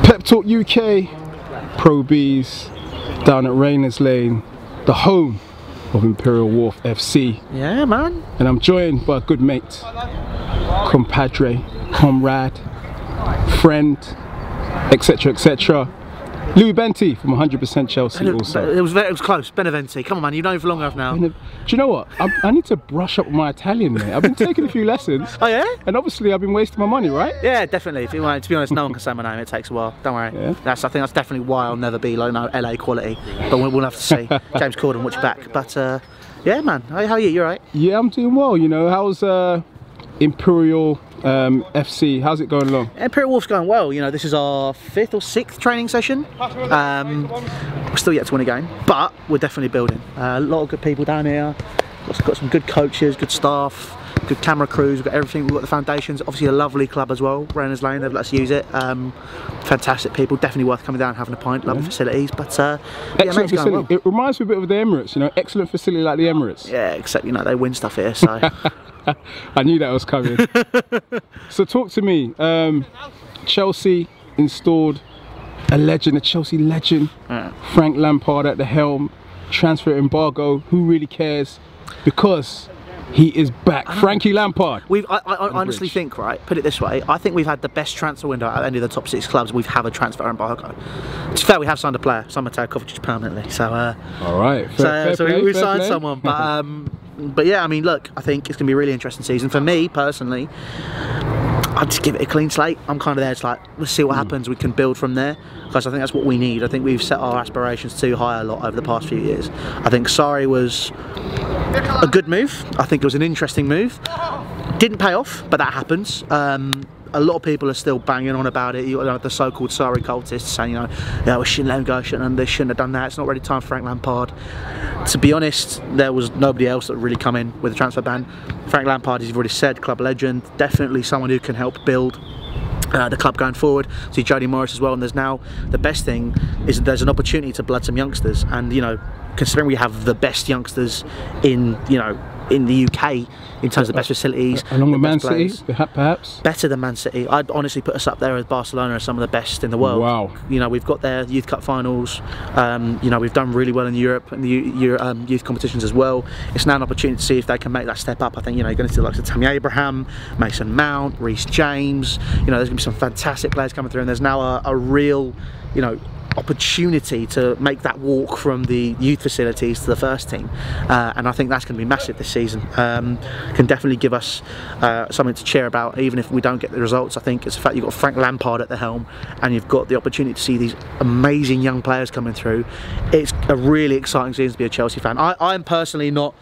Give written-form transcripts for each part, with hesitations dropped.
Pep Talk UK, Pro Bs, down at Rayners Lane, the home of Imperial Wharf FC. Yeah, man. And I'm joined by a good mate, compadre, comrade, friend, etc, etc. Louis Benty from 100% Chelsea also. It was close. Beneventi. Come on, man. You've known him for long enough now. Do you know what? I need to brush up my Italian, mate. I've been taking a few lessons. Oh, yeah? And obviously I've been wasting my money, right? Yeah, definitely. If you want, to be honest, no one can say my name. It takes a while. Don't worry. Yeah. I think that's definitely why I'll never be like LA quality. But we'll have to see. James Corden, watch your back. But yeah, man. How are you? You alright? Yeah, I'm doing well. You know, how's Imperial FC, how's it going along? Imperial Wharf's going well. You know, this is our 5th or 6th training session. We're still yet to win a game, but we're definitely building. A lot of good people down here. Got some good coaches, good staff, good camera crews. We've got everything. We've got the foundations. Obviously a lovely club as well. Rayners Lane, they've let us use it. Fantastic people. Definitely worth coming down and having a pint. Lovely facilities. But excellent facility. Well. It reminds me a bit of the Emirates. You know, excellent facility like the Emirates. Yeah, except you know they win stuff here. So. I knew that was coming. So talk to me. Chelsea installed a legend, a Chelsea legend, Frank Lampard at the helm. Transfer embargo. Who really cares? Because he is back. Frankie Lampard. I honestly think, right, put it this way, I think we've had the best transfer window out of any of the top 6 clubs. We've had a transfer embargo. It's fair, we have signed a player, signed Mateo Kovacic permanently. So, all right. So we signed someone. But yeah, I mean, look, I think it's going to be a really interesting season. For me, personally, I'd just give it a clean slate. I'm kind of there, it's like, let's see what happens. We can build from there. Because I think that's what we need. I think we've set our aspirations too high a lot over the past few years. I think Sarri was a good move. I think it was an interesting move. Didn't pay off, but that happens. A lot of people are still banging on about it. You know, the so-called Sarri cultists saying, you know, yeah, we shouldn't let him go, they shouldn't have done that. It's not really time for Frank Lampard. To be honest, there was nobody else that would really come in with a transfer ban. Frank Lampard, as you've already said, club legend, definitely someone who can help build the club going forward. See Jody Morris as well, and there's now, the best thing is that there's an opportunity to blood some youngsters, and you know, considering we have the best youngsters in, you know, in the UK in terms of the best facilities, along with Man City, perhaps better than Man City. I'd honestly put us up there as Barcelona as some of the best in the world. Wow. You know, we've got their Youth Cup finals. You know, we've done really well in Europe and the youth competitions as well. It's now an opportunity to see if they can make that step up. I think, you know, you're going to see the likes of Tammy Abraham, Mason Mount, Reece James. You know, there's going to be some fantastic players coming through, and there's now a real, you know, opportunity to make that walk from the youth facilities to the first team, and I think that's going to be massive this season. Can definitely give us something to cheer about, even if we don't get the results. I think it's the fact you've got Frank Lampard at the helm, and you've got the opportunity to see these amazing young players coming through. It's a really exciting season to be a Chelsea fan. I'm personally not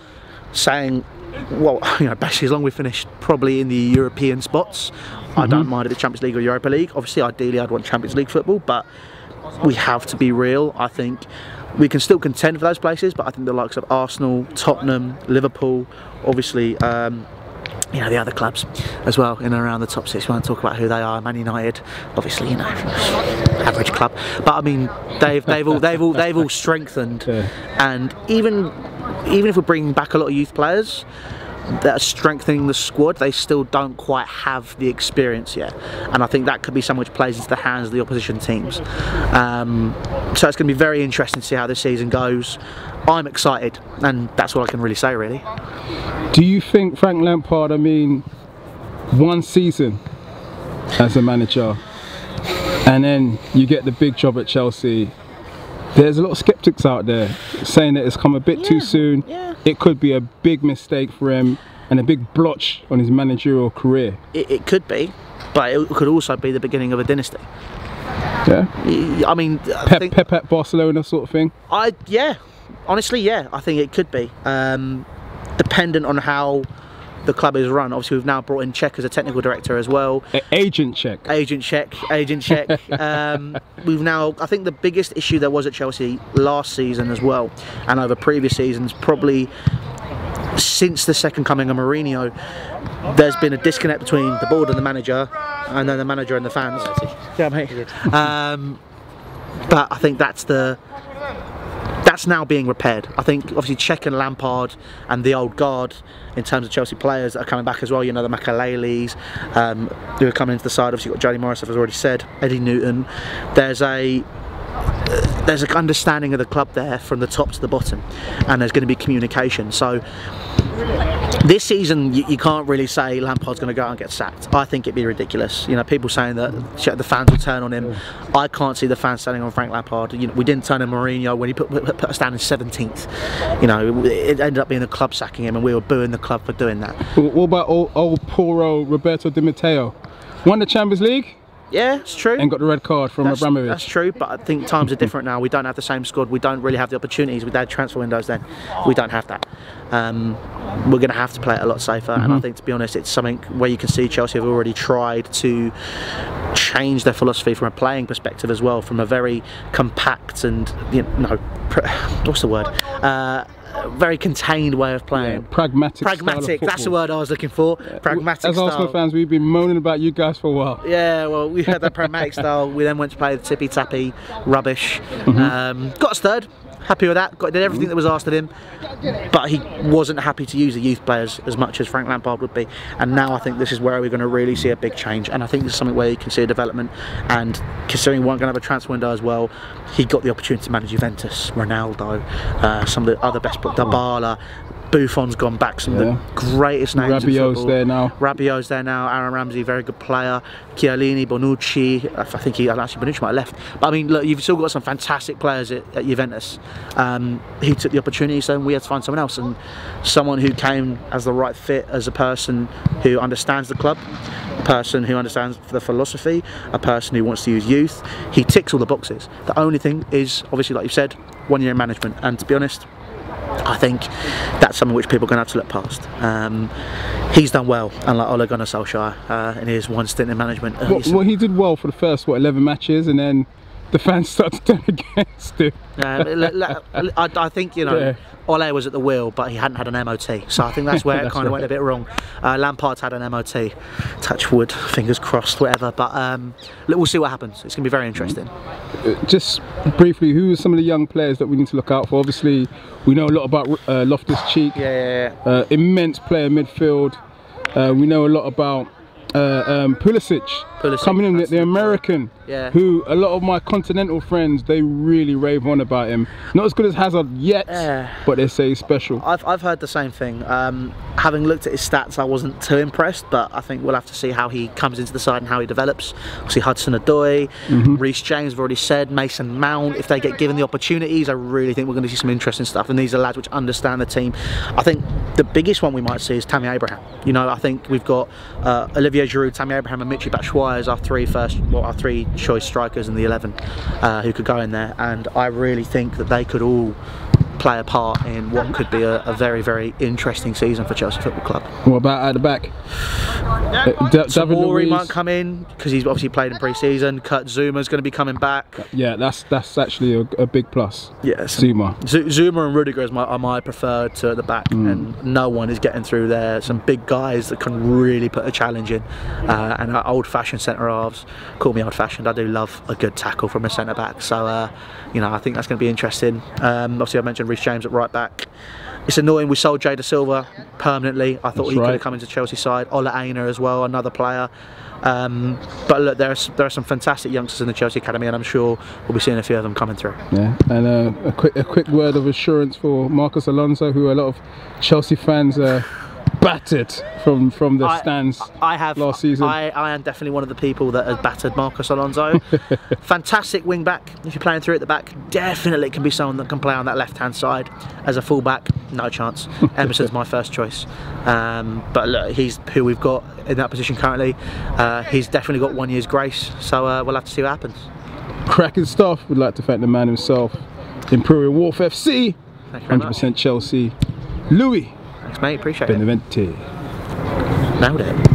saying, well, you know, basically as long as we finish probably in the European spots, I don't mind if it's Champions League or Europa League. Obviously, ideally, I'd want Champions League football, but we have to be real. I think we can still contend for those places, but I think the likes of Arsenal, Tottenham, Liverpool, obviously, you know, the other clubs as well in and around the top 6. We won't talk about who they are. Man United, obviously, you know, average club, but I mean, they've all strengthened, and even if we're bringing back a lot of youth players that are strengthening the squad, they still don't quite have the experience yet, and I think that could be something which plays into the hands of the opposition teams. So it's going to be very interesting to see how this season goes. I'm excited, and that's what I can really say, really. Do you think Frank Lampard, I mean, one season as a manager and then you get the big job at Chelsea, there's a lot of skeptics out there saying that it's come a bit too soon. It could be a big mistake for him and a big blotch on his managerial career. It could be, but it could also be the beginning of a dynasty. Yeah? I mean, Pep at Barcelona sort of thing? Yeah, honestly, yeah, I think it could be. Dependent on how the club is run. Obviously, we've now brought in Czech as a technical director as well. Agent Czech. Agent Czech. We've now, I think the biggest issue there was at Chelsea last season as well, and over previous seasons, probably since the second coming of Mourinho, there's been a disconnect between the board and the manager, and then the manager and the fans. Yeah, mate. But I think that's now being repaired. I think obviously Cech and Lampard and the old guard in terms of Chelsea players that are coming back as well, you know, the Makalelis who are coming into the side. Obviously you've got Jody Morris, as I've already said, Eddie Newton. There's an understanding of the club there from the top to the bottom, and there's going to be communication. So this season you can't really say Lampard's going to go out and get sacked. I think it'd be ridiculous. You know, people saying that the fans will turn on him. I can't see the fans turning on Frank Lampard. You know, we didn't turn on Mourinho when he put us down in 17th. You know, it ended up being the club sacking him, and we were booing the club for doing that. What about old poor Roberto Di Matteo? Won the Champions League? Yeah, it's true. And got the red card from Abramovich. That's true, but I think times are different now. We don't have the same squad. We don't really have the opportunities. We had transfer windows then. We don't have that. We're going to have to play it a lot safer. And I think, to be honest, it's something where you can see Chelsea have already tried to change their philosophy from a playing perspective as well, from a very compact and, you know, what's the word? Very contained way of playing. Yeah, pragmatic. That's the word I was looking for. Yeah. Pragmatic As Arsenal fans, we've been moaning about you guys for a while. Yeah, well, we had that pragmatic style. We then went to play the tippy tappy rubbish. Got us third. Happy with that. Did everything that was asked of him, but he wasn't happy to use the youth players as much as Frank Lampard would be. And now I think this is where we're going to really see a big change. And I think this is something where you can see a development. And considering we weren't going to have a transfer window as well, he got the opportunity to manage Juventus, Ronaldo, some of the other best, Dybala. Buffon's gone back, some of the greatest names in football. Rabiot's there now. Aaron Ramsey, very good player. Chiellini, Bonucci. I think Bonucci might have left. But I mean, look, you've still got some fantastic players at Juventus. He took the opportunity, so we had to find someone else, and someone who came as the right fit, as a person who understands the club, a person who understands the philosophy, a person who wants to use youth. He ticks all the boxes. The only thing is, obviously, like you said, 1 year in management, and to be honest, I think that's something which people are going to have to look past. He's done well, unlike Ole Gunnar Solskjaer in his one stint in management. Well, he did well for the first 11 matches, and then the fans started to turn against him. I think, you know, Ole was at the wheel, but he hadn't had an MOT, so I think that's where it kind of went a bit wrong. Lampard's had an MOT, touch wood, fingers crossed, whatever. But look, we'll see what happens. It's going to be very interesting. Just briefly, who are some of the young players that we need to look out for? Obviously, we know a lot about Loftus-Cheek. Immense player midfield. We know a lot about Pulisic coming in, the American, who a lot of my continental friends, they really rave on about him. Not as good as Hazard yet, but they say he's special. I've heard the same thing. Having looked at his stats, I wasn't too impressed, but I think we'll have to see how he comes into the side and how he develops. Obviously Hudson-Odoi, Reece James, I've already said, Mason Mount. If they get given the opportunities, I really think we're going to see some interesting stuff, and these are lads which understand the team. I think the biggest one we might see is Tammy Abraham. You know, I think we've got Olivier Giroud, Tammy Abraham and Michy Batshuayi as our three choice strikers in the 11 who could go in there, and I really think that they could all play a part in what could be a very, very interesting season for Chelsea Football Club. What about at the back? Samori might come in because he's obviously played in pre-season. Kurt Zuma's going to be coming back. Yeah, that's actually a big plus. Yeah, Zuma and Rudiger are my preferred to at the back, and no one is getting through there. Some big guys that can really put a challenge in, and old-fashioned centre halves. Call me old-fashioned. I do love a good tackle from a centre back. So you know, I think that's going to be interesting. Obviously, I mentioned Reece James at right back. It's annoying we sold Jay Da Silva permanently. I thought he could have come into Chelsea side. Ola Aina as well, another player. But look, there are some fantastic youngsters in the Chelsea academy, and I'm sure we'll be seeing a few of them coming through. Yeah, and a quick word of assurance for Marcos Alonso, who a lot of Chelsea fans battered from the stands last season. I am definitely one of the people that has battered Marcos Alonso. Fantastic wing back. If you're playing through at the back, definitely can be someone that can play on that left hand side. As a full back, no chance. Emerson's my first choice, but look, he's who we've got in that position currently. He's definitely got 1 year's grace, so we'll have to see what happens. Cracking stuff. We'd like to thank the man himself, Imperial Wolf FC, 100% Chelsea, Louis. Thanks, mate, appreciate it. Beneventi. Nailed it.